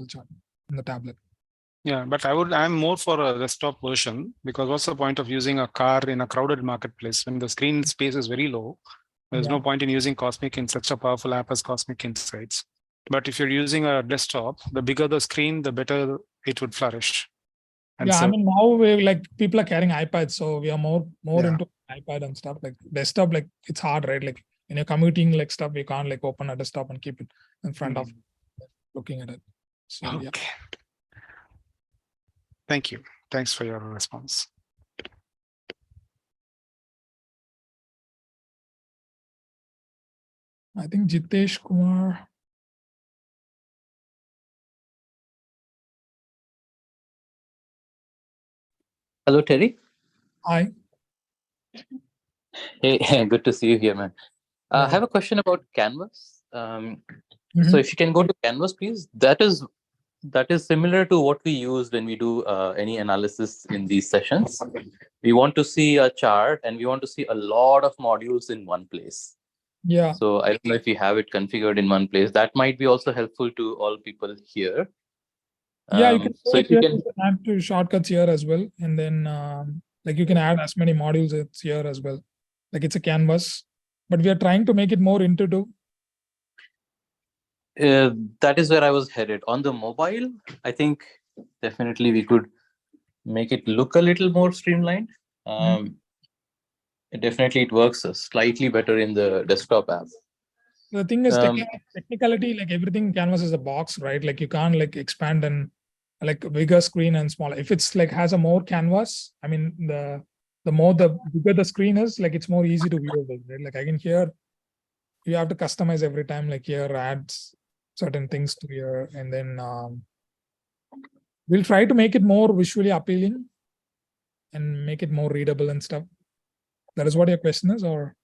bubble chart in the tablet. Yeah, but I'm more for a desktop version, because what's the point of using a car in a crowded marketplace when the screen space is very low? There's no point in using Cosmic in such a powerful app as Cosmic Insights. But if you're using a desktop, the bigger the screen, the better it would flourish. And yeah, so, I mean, now we like people are carrying iPads, so we are more into iPad and stuff. Like desktop, like it's hard, right? Like when you're commuting, like stuff, you can't like open a desktop and keep it in front of looking at it. So okay. yeah. Thank you. Thanks for your response. I think Jitesh Kumar. Hello, Terry. Hi. Hey, good to see you here, man. I have a question about Canvas. So if you can go to Canvas, please. That is similar to what we use when we do any analysis in these sessions. We want to see a chart and we want to see a lot of modules in one place. Yeah. So I don't know if you have it configured in one place. That might be also helpful to all people here. Yeah, you can, so if you can add to shortcuts here as well. And then like you can add as many modules it's here as well. Like it's a canvas, but we are trying to make it more intuitive. That is where I was headed. On the mobile, I think definitely we could make it look a little more streamlined. Definitely it works slightly better in the desktop app. The thing is technicality, like everything canvas is a box, right? Like you can't like expand and like a bigger screen and smaller. If it's like has a more canvas, I mean the bigger the screen is, like it's more easy to view it, right? Like I can hear you have to customize every time, like here adds certain things to here, and then we'll try to make it more visually appealing and make it more readable and stuff. That is what your question is, or?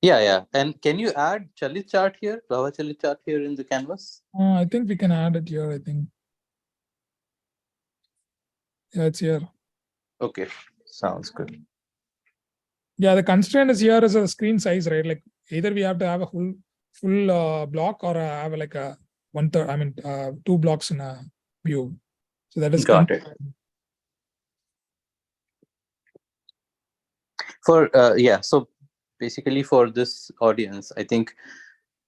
Yeah. And can you add Chalit chart here, Rava Chalit chart here in the canvas? I think we can add it here, I think. Yeah, it's here. Okay, sounds good. Yeah, the constraint is here is a screen size, right? Like either we have to have a full block or have like a 1/3, I mean, 2 blocks in a view. So that is got it. For so basically for this audience, I think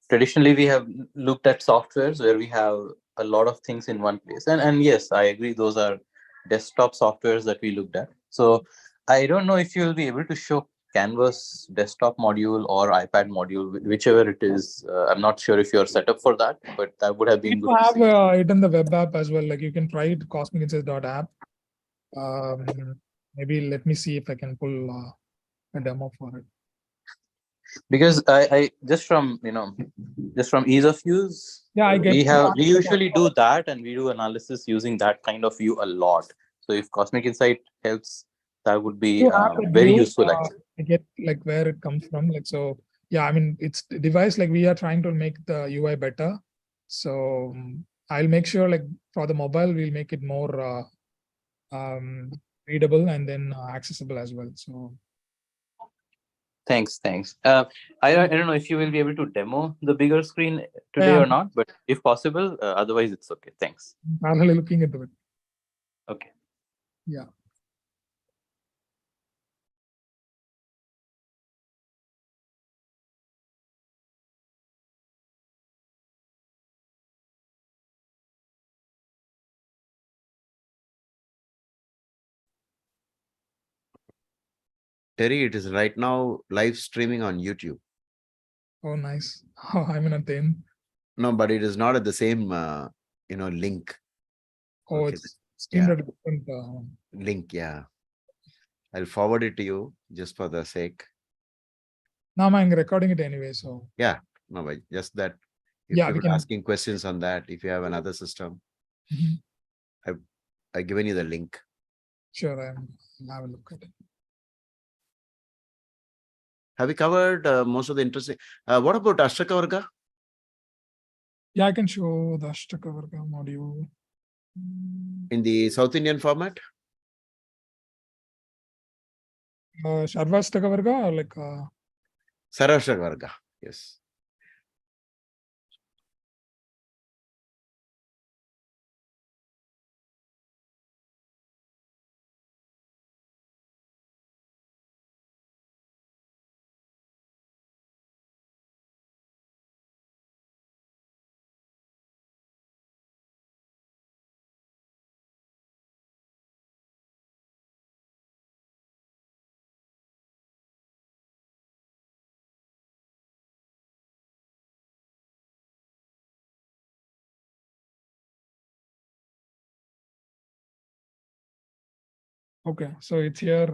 traditionally we have looked at softwares where we have a lot of things in one place, and yes, I agree, those are desktop softwares that we looked at. So I don't know if you'll be able to show Canvas desktop module or iPad module, whichever it is. I'm not sure if you're set up for that, but that would have been good to have to see. it in the web app as well. Like you can try it cosmicinsights.app. Maybe let me see if I can pull a demo for it. Because I just from ease of use, we usually do that, and we do analysis using that kind of view a lot. So if Cosmic Insight helps, that would be very useful actually. I get like where it comes from. Like so, yeah. I mean, it's the device. Like we are trying to make the UI better. So I'll make sure like for the mobile, we'll make it more readable and then accessible as well. So. Thanks. I don't know if you will be able to demo the bigger screen today or not, but if possible, otherwise it's okay. Thanks. I'm really looking into it. Okay. Yeah. Terry, it is right now live streaming on YouTube. Oh, nice. Oh, I'm in a 10. No, but it is not at the same, link. Oh, Okay. it's streamed at a different link. Yeah. I'll forward it to you just for the sake. Now I'm recording it anyway. So yeah, no, but just that. If you're asking questions on that, if you have another system, I've given you the link. Sure, I'll have a look at it. Have we covered most of the interesting? What about Ashtaka Varga? Yeah, I can show the Ashtaka Varga module. In the South Indian format? Sarvashtaka Varga or like Sarvashtaka Varga, yes. Okay, so it's here.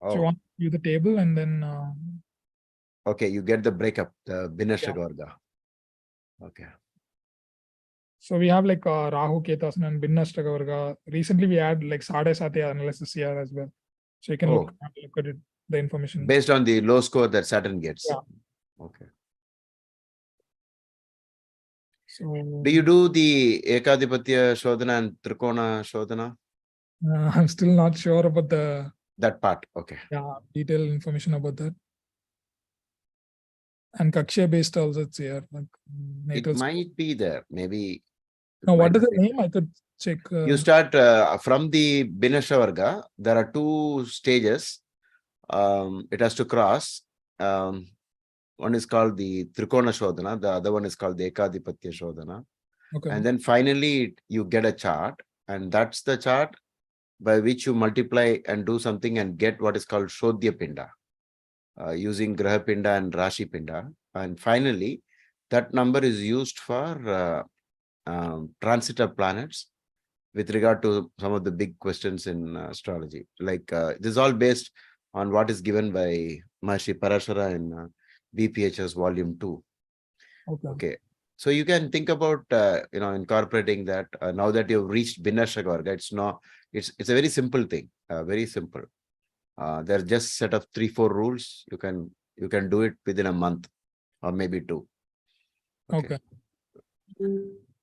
So you Oh, want to view the table and then okay. You get the breakup, the Binashak Yeah. Varga. Okay. so we have like Rahu Ketasana and Binnashtaka Varga. Recently we had like Sade Satya analysis here as well. So you can look at it, the information. Based on the low score that Saturn gets. Yeah. Okay. So Do you do the Ekadipatya Shodhana and Trikona Shodhana? I'm still not sure about That part. Okay. detailed information about that. And Kaksha based also it's here. Like, It natal might be there. Maybe. it Now, what might is the be. name? I could check. You start from the Binasha Varga. There are two stages. It has to cross. One is called the Trikona Shodhana. The other one is called the Ekadipatya Shodhana. Okay. And then finally you get a chart, and that's the chart by which you multiply and do something and get what is called Shodhya Pinda, using Graha Pinda and Rashi Pinda. And finally, that number is used for transit of planets with regard to some of the big questions in astrology. Like this is all based on what is given by Maharishi Parashara in BPHS Volume 2. Okay. So you can think about incorporating that now that you've reached Binashak Varga. It's a very simple thing, very simple. There are just set of 3-4 rules. You can do it within a month or maybe 2. Okay.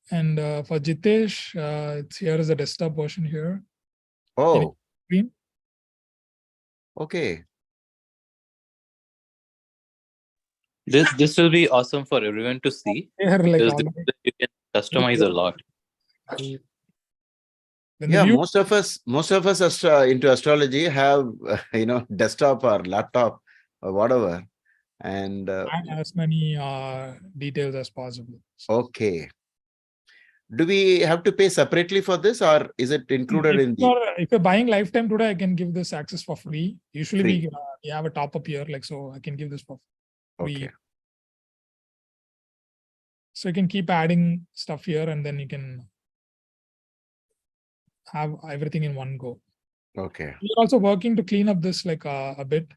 And for Jitesh, it's here is a desktop version here. Oh, Screen. okay. This will be awesome for everyone to see. Here, like Because already, you can customize a lot. when Yeah, the view, most of us into astrology have desktop or laptop or whatever. And add as many details as possible. okay. Do we have to pay separately for this, or is it included in the If you're buying lifetime today, I can give this access for free. Usually free? we have a top up here, like, so I can give this for free. Okay. So you can keep adding stuff here and then you can have everything in one go. Okay. We're also working to clean up this like a bit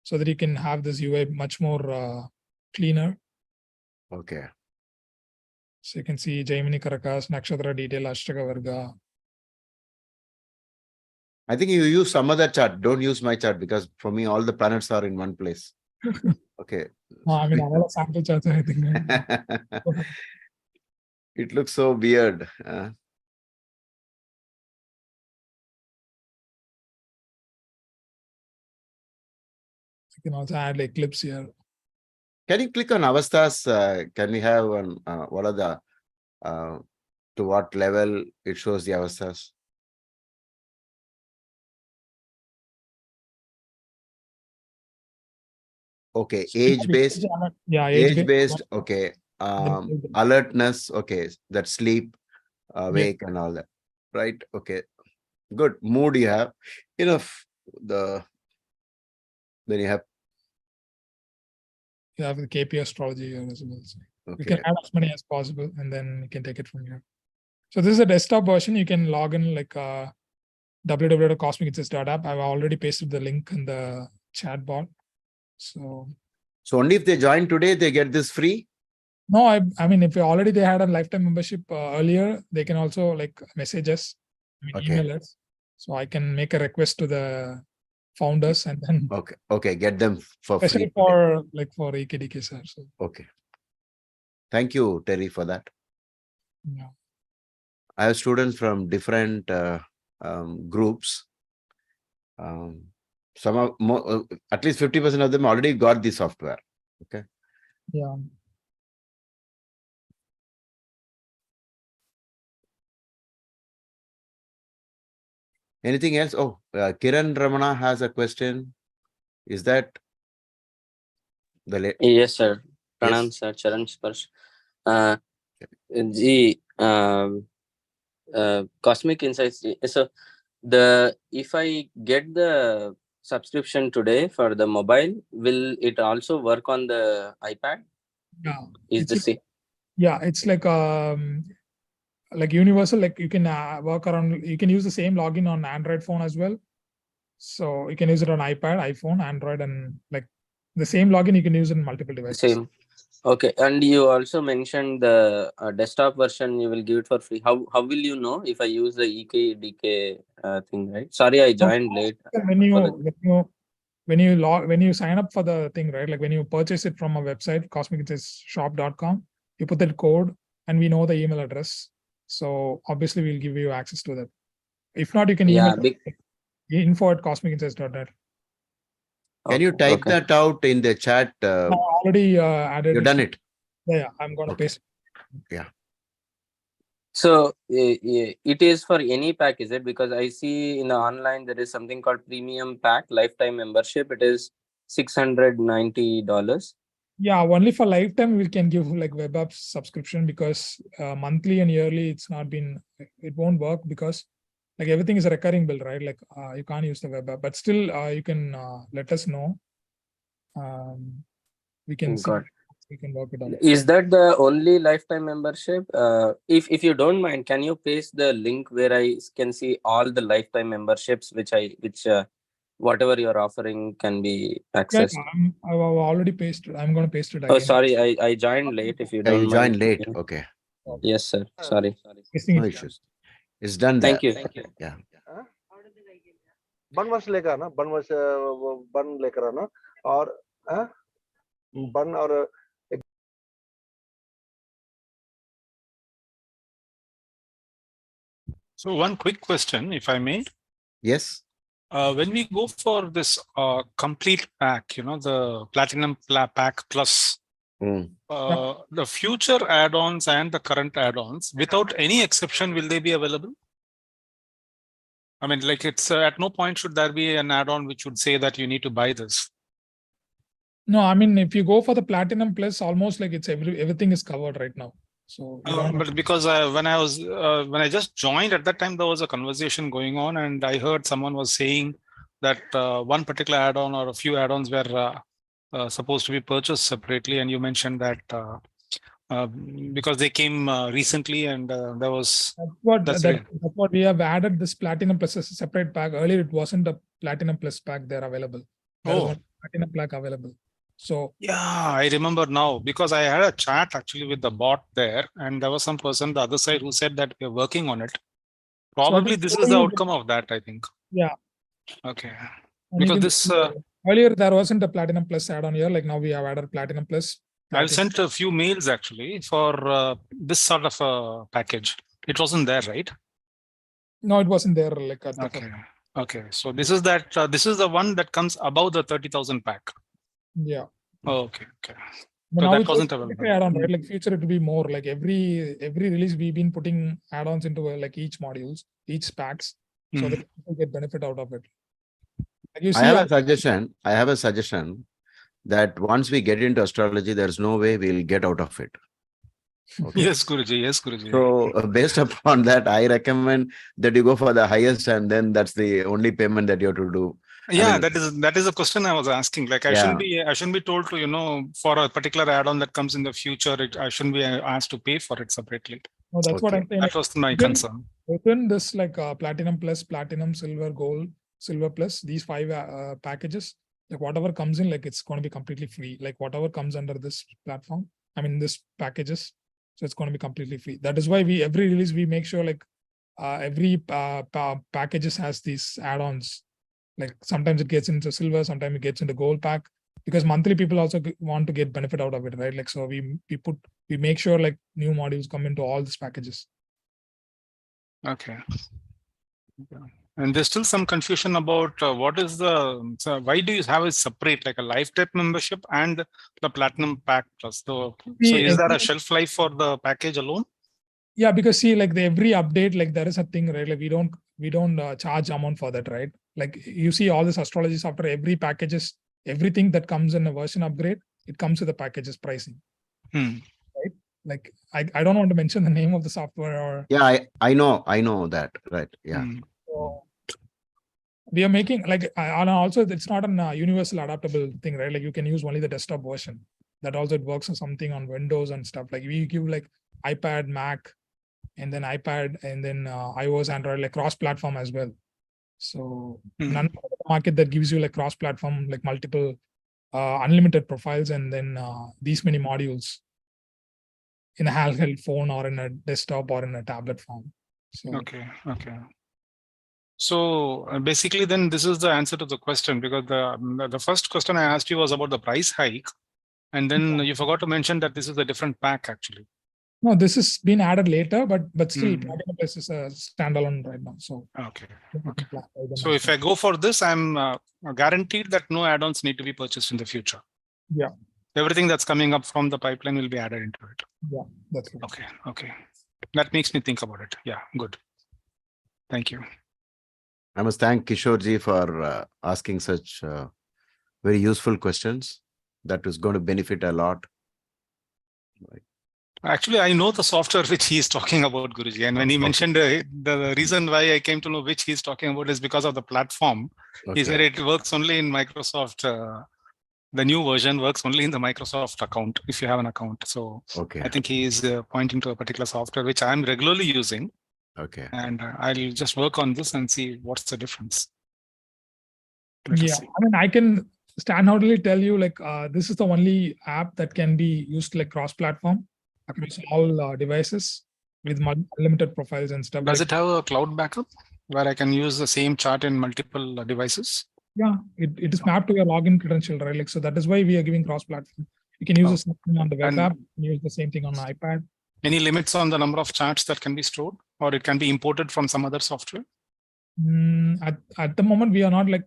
so that you can have this UI much more cleaner. Okay. So you can see Jaimini Karakas, Nakshatra detail, Ashtaka Varga. I think you use some other chart. Don't use my chart because for me, all the planets are in one place. Okay. I mean, all sample charts, I think. It looks so weird. You can also add like clips here. Can you click on Avasthas? Can we have one? What are the to what level it shows the Avasthas? Okay, age based. Yeah, Age based. Okay. Alertness. Okay, that sleep, awake, and all that. Right. Okay. Good. Mood you have. Enough. Then you have the KP astrology here as well. So okay. you can add as many as possible and then you can take it from here. So this is a desktop version. You can log in like www.cosmicitsis.app. I've already pasted the link in the chat bot. So only if they join today, they get this free? No, I mean, if already they had a lifetime membership earlier, they can also like message us, email us. So I can make a request to the founders and then okay, get them for especially free. for EKDK sir. So. Okay. Thank you, Terry, for that. Yeah. I have students from different groups. Some of at least 50% of them already got the software. Okay. Yeah. Anything else? Oh, Kiran Ramana has a question. Is that the Yes, sir. Pranam, yes. sir. Charan Sparsh. Cosmic Insights. So if I get the subscription today for the mobile, will it also work on the iPad? Yeah. Is the same? Yeah, it's like like universal, like you can work around, you can use the same login on Android phone as well. So you can use it on iPad, iPhone, Android, and like the same login you can use in multiple devices. Same. Okay, and you also mentioned the desktop version you will give it for free. How will you know if I use the EKDK thing, right? Sorry, I joined late. When you sign up for the thing, right? Like when you purchase it from a website, cosmicinsightshop.com, you put that code and we know the email address. So obviously we'll give you access to that. If not, you can email info@cosmicinsights.net. Can you type that out in the chat? I already added. You've done it. Yeah, I'm going to paste it. Yeah. So it is for any pack, is it? Because I see in the online there is something called premium pack, lifetime membership. It is $690. Yeah, only for lifetime we can give like web apps subscription, because monthly and yearly it won't work, because like everything is a recurring bill, right? Like you can't use the web app, but still you can let us know. We can see. We can work it out. Is that the only lifetime membership? If you don't mind, can you paste the link where I can see all the lifetime memberships which whatever you're offering can be accessed? Yeah, I've already pasted. I'm going to paste it again. Oh, sorry, I joined late. If you don't you mind. joined late. Okay. Yes, sir. Sorry. No issues. It's done there. Thank you. Yeah. बन वर्ष लेकर आना, बन लेकर आना, और बन और So one quick question, if I may. Yes. When we go for this complete pack, the Platinum Pack Plus, the future add-ons and the current add-ons, without any exception, will they be available? I mean, like it's at no point should there be an add-on which would say that you need to buy this. No, I mean, if you go for the Platinum Plus, almost like it's everything is covered right now. So, but because when I just joined at that time, there was a conversation going on, and I heard someone was saying that one particular add-on or a few add-ons were supposed to be purchased separately, and you mentioned that because they came recently, and there was that's what we have added, this Platinum Plus as a separate pack. Earlier, it wasn't a Platinum Plus pack there available. There is one Platinum pack available. So yeah, I remember now, because I had a chat actually with the bot there, and there was some person on the other side who said that we're working on it. Probably this is the outcome of that, I think. Yeah. Okay. And because this earlier there wasn't a Platinum Plus add-on here. Like now we have added Platinum Plus. I've sent a few mails actually for this sort of a package. It wasn't there, right? No, it wasn't there. Like okay. So this is that. This is the one that comes above the 30,000 pack. Yeah. Oh, okay. But so now that wasn't available. Add-on, right? Like future, it will be more like every release we've been putting add-ons into like each modules, each packs, so that people get benefit out of it. Like you see, I have a suggestion that once we get into astrology, there's no way we'll get out of it. Okay. Yes, Guruji. So based upon that, I recommend that you go for the highest, and then that's the only payment that you have to do. Yeah, that is a question I was asking. Like I shouldn't be told to, for a particular add-on that comes in the future, I shouldn't be asked to pay for it separately. No, that's what I'm saying. That was my concern. Within this, like Platinum Plus, Platinum, Silver, Gold, Silver Plus, these 5 packages, like whatever comes in, like it's going to be completely free. Like whatever comes under this platform, I mean this packages, so it's going to be completely free. That is why every release we make sure like every packages has these add-ons. Like sometimes it gets into silver, sometimes it gets into gold pack, because monthly people also want to get benefit out of it, right? Like so we make sure like new modules come into all these packages. Okay. And there's still some confusion about what is why do you have it separate, like a lifetime membership and the Platinum Pack Plus? So is there a shelf life for the package alone? Yeah, because see, like every update, like there is a thing, right? Like we don't charge amount for that, right? Like you see all this astrology software, every packages, everything that comes in a version upgrade, it comes with the packages pricing. Right? Like I don't want to mention the name of the software or. Yeah, I know that, right? Yeah. So we are making and also it's not a universal adaptable thing, right? Like you can use only the desktop version. That also it works on something on Windows and stuff. Like we give like iPad, Mac, and then iPad, and then iOS, Android, like cross-platform as well. So none of the market that gives you like cross-platform, like multiple unlimited profiles, and then these many modules in a handheld phone or in a desktop or in a tablet form. So Okay. So basically, then this is the answer to the question, because the first question I asked you was about the price hike, and then you forgot to mention that this is a different pack actually. no, this has been added later, but still, Platinum Plus is a standalone right now. So Okay. okay. So if I go for this, I'm guaranteed that no add-ons need to be purchased in the future. Yeah. Everything that's coming up from the pipeline will be added into it. Yeah, that's right. Okay. That makes me think about it. Yeah, good. Thank you. I must thank Kishorji for asking such very useful questions. That is going to benefit a lot. Actually, I know the software which he is talking about, Guruji. And when he mentioned the reason why I came to know which he's talking about is because of the platform. Okay. He said it works only in Microsoft. The new version works only in the Microsoft account if you have an account. So I think he is pointing to a particular software which I'm regularly using. Okay. And I'll just work on this and see what's the difference. Yeah, I mean, I can standardly tell you like this is the only app that can be used like cross-platform across all devices with unlimited profiles and stuff. Does like, it have a cloud backup where I can use the same chart in multiple devices? Yeah, it is mapped to your login credential, right? Like, so that is why we are giving cross-platform. You can use the same thing on the web app, you can use the same thing on the iPad. Any limits on the number of charts that can be stored, or it can be imported from some other software? At the moment, we are not like,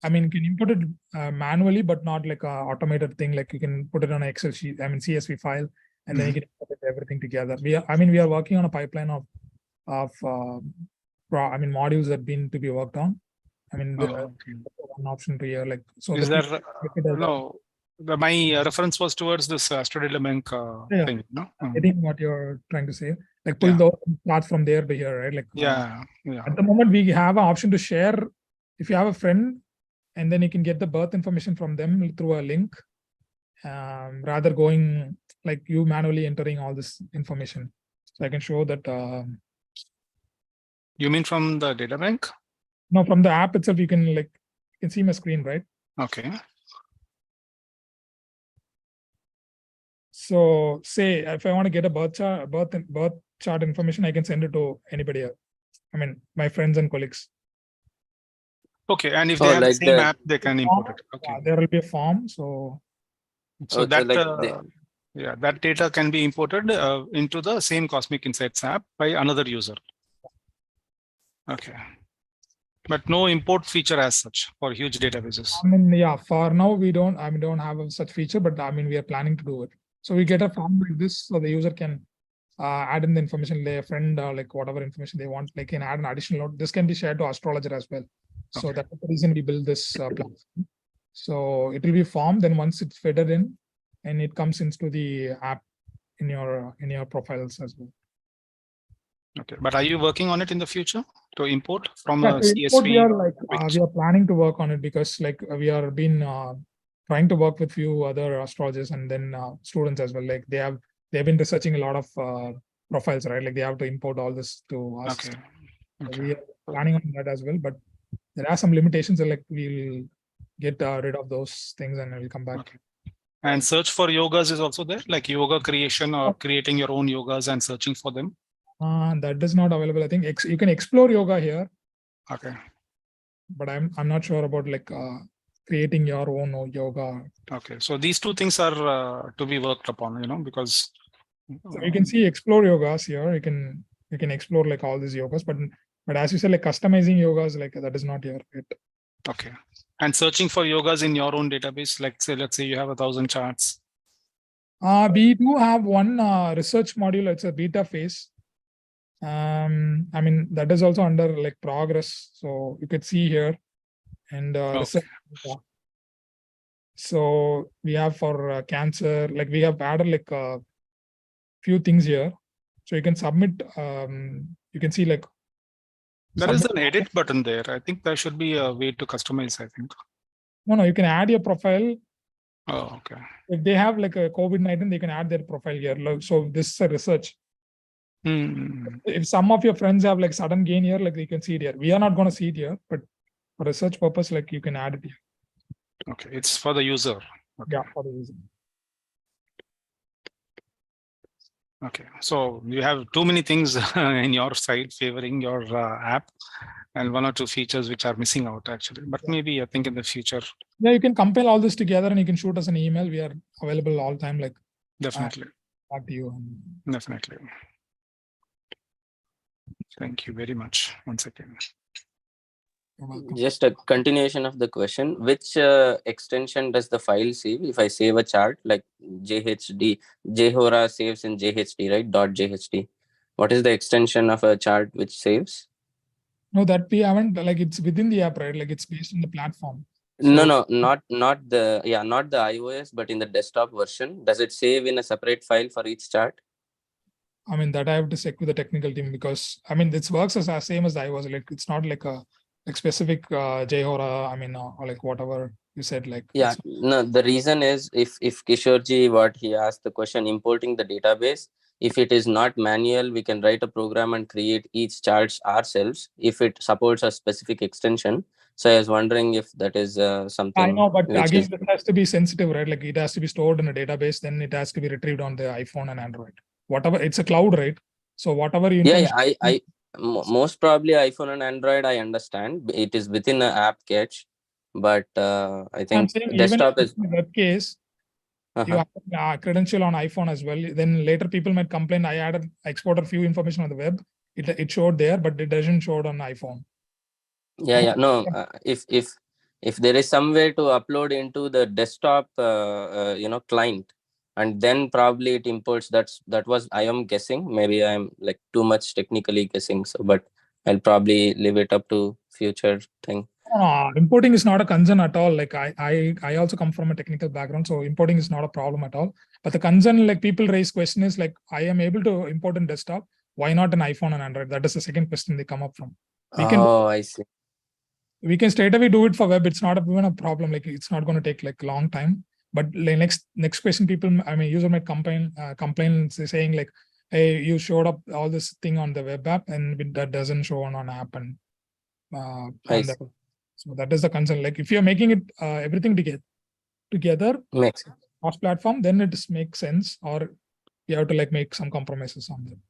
I mean, you can import it manually, but not like a automated thing. Like you can put it on an Excel sheet, I mean, CSV file, and then you can put everything together. We are working on a pipeline of modules that been to be worked on. I mean, one option per year, like so. Is there no? My reference was towards this Studio Bank thing. No, I think what you're trying to say, like pull those charts from there to here, right? Like At the moment, we have an option to share. If you have a friend, and then you can get the birth information from them through a link, rather going like you manually entering all this information. So I can show that. You mean from the data bank? No, from the app itself, you can see my screen, right? Okay. So say if I want to get a birth chart information, I can send it to anybody else. I mean, my friends and colleagues. Okay, and if they have the same app, they can import it. Okay. There will be a form. So that that data can be imported into the same Cosmic Insights app by another user. Okay. But no import feature as such for huge databases. I mean, for now we don't have such feature, but I mean we are planning to do it. So we get a form like this, so the user can add in the information, their friend, like whatever information they want, they can add an additional note. This can be shared to astrologer as well. So that's the reason we build this platform. So it will be formed, then once it's fed in, and it comes into the app in your profiles as well. Okay, but are you working on it in the future to import from a CSV? We are planning to work on it because we are trying to work with few other astrologers and then students as well. Like they've been researching a lot of profiles, right? Like they have to import all this to us. Okay. So we are planning on that as well, but there are some limitations. Like we'll get rid of those things and we'll come back. Okay. And search for yogas is also there, like yoga creation or creating your own yogas and searching for them. That is not available. I think you can explore yoga here. Okay. But I'm not sure about creating your own yoga. Okay, so these two things are to be worked upon, because so you can see explore yogas here. You can explore like all these yogas, but as you said, like customizing yogas, like that is not here yet. Okay. And searching for yogas in your own database, like let's say you have 1,000 charts. We do have one research module. It's a beta phase. I mean, that is also under like progress. So you could see here and research. So we have for cancer, like we have added like a few things here. So you can submit, you can see like. There is an edit button there. I think there should be a way to customize, I think. No, you can add your profile. Oh, okay. If they have like a COVID-19, they can add their profile here. So this is a research. If some of your friends have like sudden gain here, like you can see it here. We are not going to see it here, but for research purpose, like you can add it here. Okay, it's for the user. Okay. Yeah, for the user. Okay, so you have too many things in your side favoring your app, and one or two features which are missing out actually. But maybe I think in the future. Yeah, you can compile all this together and you can shoot us an email. We are available all the time. Like Definitely. Back to you. Definitely. Thank you very much once again. Just a continuation of the question, which extension does the file save? If I save a chart like JHD, JHORA saves in JHD, right? .jht. What is the extension of a chart which saves? No, that we haven't, like it's within the app, right? Like it's based on the platform. No, not the iOS, but in the desktop version. Does it save in a separate file for each chart? I mean, that I have to check with the technical team because I mean, this works as same as iOS. Like it's not like a specific JHORA. I mean, or like whatever you said. Like no. The reason is if Kishorji, what he asked the question, importing the database. If it is not manual, we can write a program and create each charts ourselves. If it supports a specific extension. So I was wondering if that is something. I know, but again, it has to be sensitive, right? Like it has to be stored in a database, then it has to be retrieved on the iPhone and Android. Whatever, it's a cloud, right? So whatever you I most probably iPhone and Android, I understand it is within an app cache, but I think desktop is web case. You have a credential on iPhone as well. Then later people might complain. I exported a few information on the web. It showed there, but it doesn't show it on iPhone. No. If there is some way to upload into the desktop, client, and then probably it imports. That was I am guessing. Maybe I'm like too much technically guessing. So, but I'll probably leave it up to future thing. Importing is not a concern at all. Like I also come from a technical background, so importing is not a problem at all. But the concern, like people raise question is like, I am able to import in desktop. Why not an iPhone and Android? That is the second question they come up from. I see. We can straight away do it for web. It's not even a problem. Like it's not going to take like long time. But like next question, people, I mean, user might complain saying like, hey, you showed up all this thing on the web app and that doesn't show on app and so that is the concern. Like if you're making it everything together makes sense. Cross platform, then it makes sense, or you have to like make some compromises on them.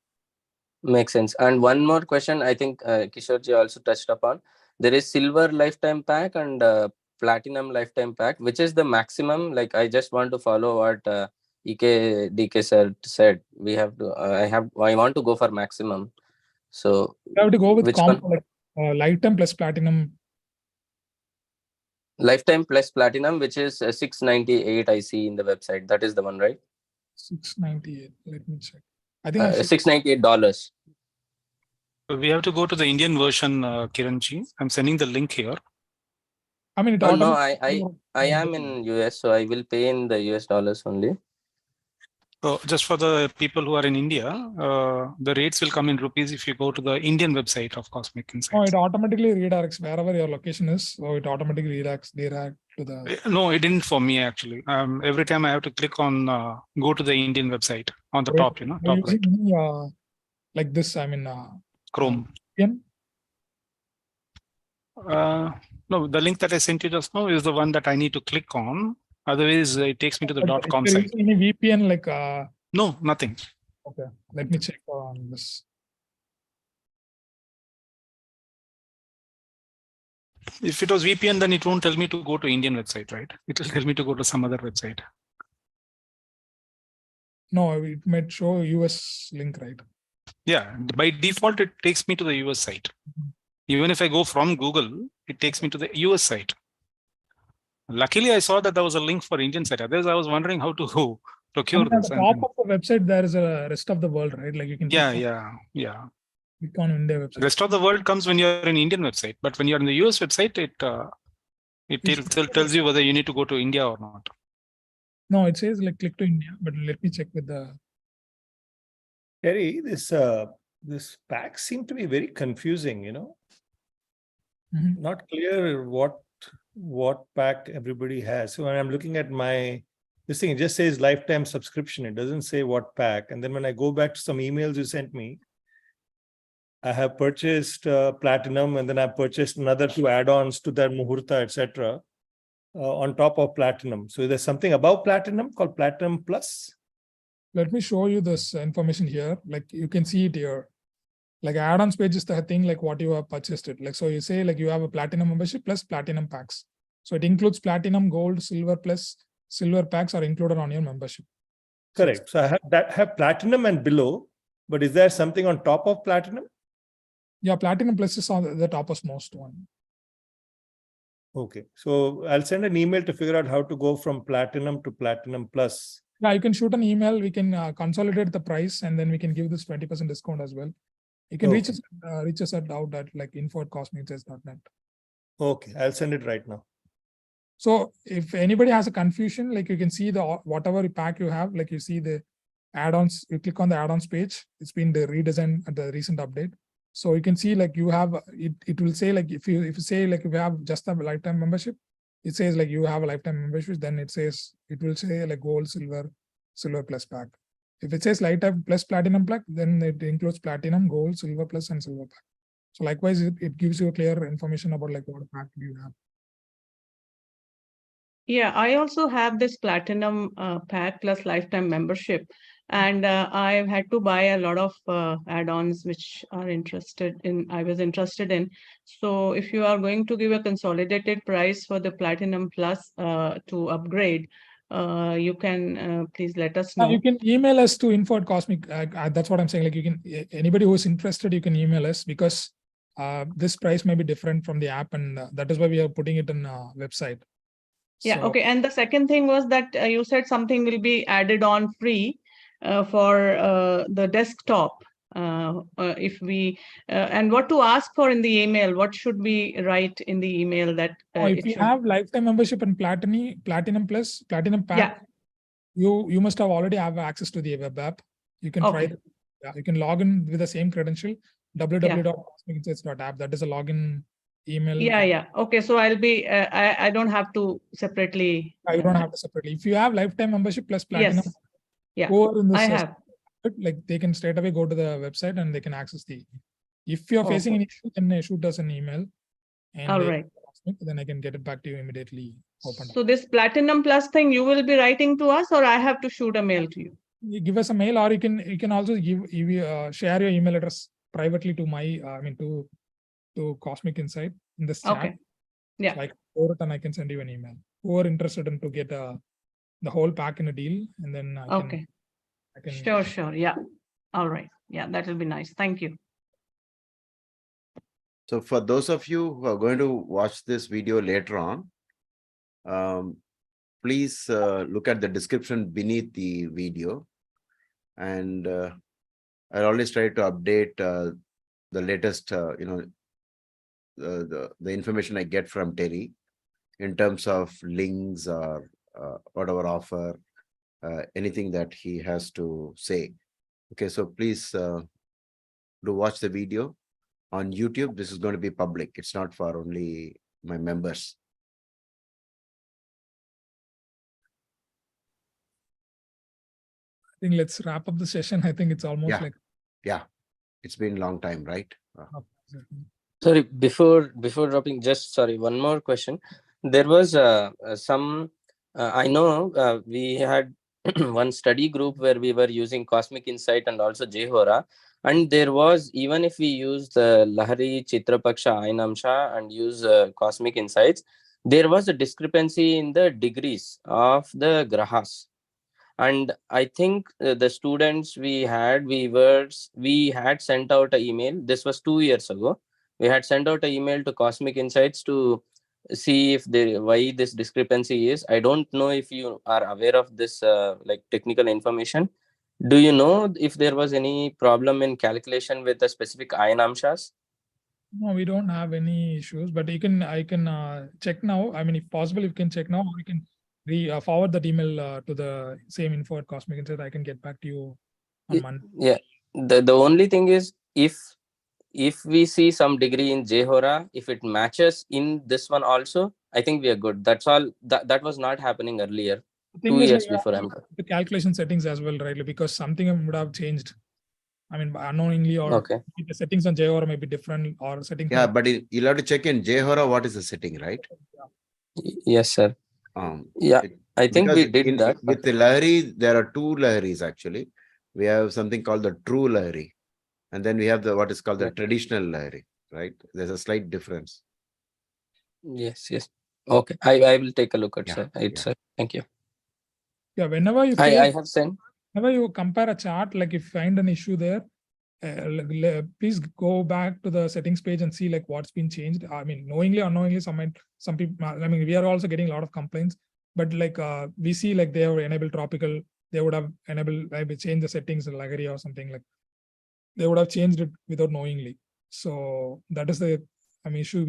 Makes sense. And one more question, I think Kishorji also touched upon. There is silver lifetime pack and platinum lifetime pack. Which is the maximum? Like I just want to follow what DK sir said. We have to. I want to go for maximum. So you have to go with combo, like lifetime plus platinum. Lifetime plus platinum, which is 698. I see in the website. That is the one, right? 698. Let me check. I think $698. We have to go to the Indian version, Kiranji. I'm sending the link here. I mean, no, I am in US, so I will pay in the US dollars only. So just for the people who are in India, the rates will come in rupees if you go to the Indian website of Cosmic Insights. Oh, it automatically redirects wherever your location is. So it automatically redirects to the. No, it didn't for me actually. Every time I have to click on go to the Indian website on the top, top right. Like this, I mean. Chrome. No, the link that I sent you just now is the one that I need to click on. Otherwise, it takes me to the .com site. Any VPN like? No, nothing. Okay, let me check on this. If it was VPN, then it won't tell me to go to Indian website, right? It will tell me to go to some other website. No, it might show US link, right? Yeah, by default, it takes me to the US site. Even if I go from Google, it takes me to the US site. Luckily, I saw that there was a link for Indian site. Otherwise, I was wondering how to procure this. At the top of the website, there is a rest of the world, right? Like you can. Yeah. Click on India website. Rest of the world comes when you're in Indian website, but when you're in the US website, it tells you whether you need to go to India or not. No, it says like click to India, but let me check with the. Terry, this pack seemed to be very confusing. Not clear what pack everybody has. So when I'm looking at my this thing, it just says lifetime subscription. It doesn't say what pack. And then when I go back to some emails you sent me, I have purchased Platinum, and then I purchased another 2 add-ons to that Muhurta, etc. On top of Platinum. So there's something above Platinum called Platinum Plus. Let me show you this information here. Like you can see it here. Like add-ons page is the thing, like what you have purchased it. Like, so you say like you have a Platinum membership plus Platinum packs. So it includes Platinum, Gold, Silver plus Silver packs are included on your membership. Correct. So I have Platinum and below, but is there something on top of Platinum? Yeah, Platinum plus is on the topmost one. Okay. So I'll send an email to figure out how to go from Platinum to Platinum Plus. Yeah, you can shoot an email. We can consolidate the price and then we can give this 20% discount as well. You can reach us at out at like info@cosmicsense.net. Okay, I'll send it right now. So if anybody has a confusion, like you can see the whatever pack you have, like you see the add-ons, you click on the add-ons page. It's been the redesigned at the recent update. So you can see like you have it will say like if you say like if you have just a lifetime membership, it says like you have a lifetime membership, then it will say like Gold, Silver plus pack. If it says lifetime plus Platinum pack, then it includes Platinum, Gold, Silver plus and Silver pack. So likewise, it gives you clear information about like what pack you have. Yeah, I also have this Platinum pack plus lifetime membership, and I've had to buy a lot of add-ons which are I was interested in. So if you are going to give a consolidated price for the Platinum Plus to upgrade, you can please let us know. You can email us to info@cosmic. That's what I'm saying. Like you can, anybody who is interested, you can email us because this price may be different from the app, and that is why we are putting it on website. Yeah, okay. And the second thing was that you said something will be added on free for the desktop. If we and what to ask for in the email, what should we write in the email that if you have lifetime membership and Platinum plus Platinum pack, you must have already have access to the web app. You can try it. Yeah, you can log in with the same credential, www.cosmicinsights.app. That is a login email. Yeah. Okay, so I'll be I don't have to separately. You don't have to separately. If you have lifetime membership plus Platinum, yeah, I have. Like they can straight away go to the website and they can access the. If you're facing an issue, then shoot us an email. And all right. Then I can get it back to you immediately. So this Platinum Plus thing, you will be writing to us, or I have to shoot a mail to you? You give us a mail, or you can also share your email address privately to my to Cosmic Insight in this chat. Okay. Yeah. So I can forward it and I can send you an email. Who are interested in to get the whole pack in a deal, and then I can. Sure. Yeah. All right. Yeah, that will be nice. Thank you. So for those of you who are going to watch this video later on, please look at the description beneath the video. And I always try to update the latest, the information I get from Terry in terms of links or whatever offer, anything that he has to say. Okay, so please do watch the video on YouTube. This is going to be public. It's not for only my members. I think let's wrap up the session. I think it's almost It's been a long time, right? Sorry, before dropping, one more question. There was some I know we had one study group where we were using Cosmic Insight and also Jehora, and there was, even if we use the Lahari, Chitrapaksha, Ainamsha and use Cosmic Insights, there was a discrepancy in the degrees of the grahas. And I think the students we had sent out an email. This was 2 years ago. We had sent out an email to Cosmic Insights to see if why this discrepancy is. I don't know if you are aware of this like technical information. Do you know if there was any problem in calculation with the specific Ainamshas? No, we don't have any issues, but I can check now. I mean, if possible, you can check now. We can forward that email to the same info@Cosmic Insight. I can get back to you on Monday. Yeah. The only thing is, if we see some degree in Jehora, if it matches in this one also, I think we are good. That's all. That was not happening earlier. The thing 2 is, years like, before I'm. the calculation settings as well, right? Because something would have changed. I mean, unknowingly, or Okay. the settings on JOR may be different, or settings. Yeah, but you'll have to check in JHora what is the setting, right? Yes, sir. Yeah, it- I think because we did that. with the Lahari, there are two Laharis actually. We have something called the true Lahari, and then we have the what is called the Right. traditional Lahari, right? There's a slight difference. Yes, yes. Okay, I will take a look at Yeah, it, sir. Thank you. Yeah, whenever you I have sent. whenever you compare a chart, like if you find an issue there, please go back to the settings page and see like what's been changed. I mean, knowingly or unknowingly, some people, I mean, we are also getting a lot of complaints, but like we see like they have enabled tropical, they would have enabled, maybe change the settings in Lagari or something, like they would have changed it without knowingly. So that is the issue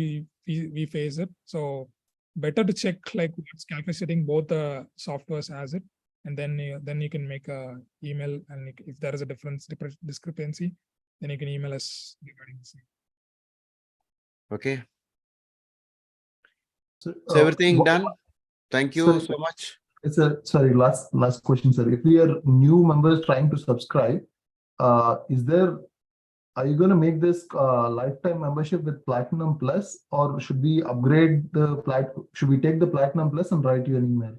we face it. So better to check like what's calculating both the softwares as it, and then you can make a email, and if there is a discrepancy, then you can email us regarding the same. Okay. So, So everything wha- done? Thank you Sorry. so much. It's sorry, last question, sir. If we are new members trying to subscribe, are you going to make this lifetime membership with Platinum Plus, or should we upgrade should we take the Platinum Plus and write you an email?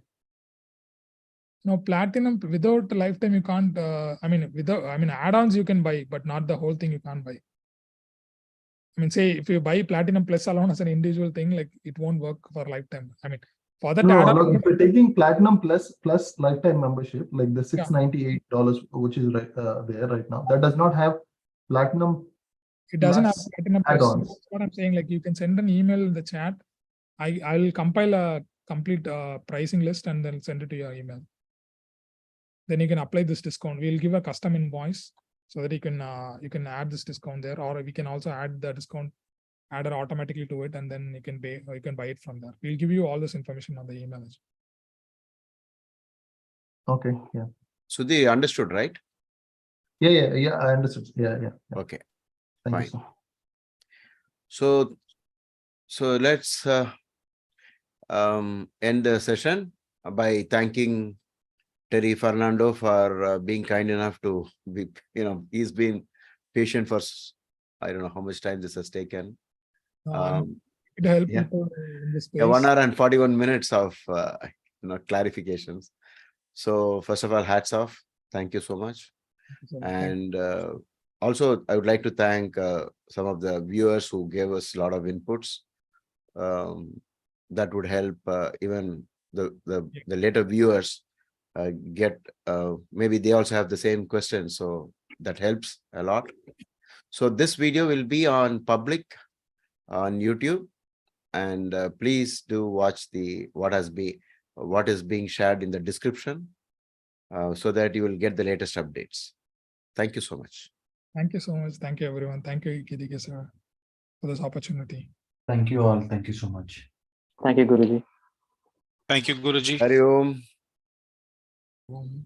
No, Platinum without lifetime you can't. Add-ons you can buy, but not the whole thing you can't buy. I mean, say if you buy Platinum Plus alone as an individual thing, like it won't work for lifetime. I mean, for that No, add-on, if you're taking Platinum Plus lifetime membership, like the $698, which is there right now, that does not have Platinum. it doesn't have Plus Platinum Plus. add-ons. That's what I'm saying. Like you can send an email in the chat. I will compile a complete pricing list and then send it to your email. Then you can apply this discount. We'll give a custom invoice so that you can add this discount there, or we can also add the discount adder automatically to it, and then you can pay, or you can buy it from there. We'll give you all this information on the email. Okay, yeah. Sudhi, understood, right? Yeah, I understood. Yeah. Okay. Thank Fine. you, sir. So let's end the session by thanking Terry Fernando for being kind enough to be, he's been patient for, I don't know how much time this has taken. It help yeah. people in this space. 1 hour and 41 minutes of clarifications. So first of all, hats off. Thank you so much. And also, I would like to thank some of the viewers who gave us a lot of inputs. That would help even the later viewers get, maybe they also have the same questions. So that helps a lot. So this video will be on public on YouTube. And please do watch what is being shared in the description so that you will get the latest updates. Thank you so much. Thank you so much. Thank you, everyone. Thank you, Kidike sir, for this opportunity. Thank you all. Thank you so much. Thank you, Guruji. Thank you, Guruji. Hari Om. Thank you.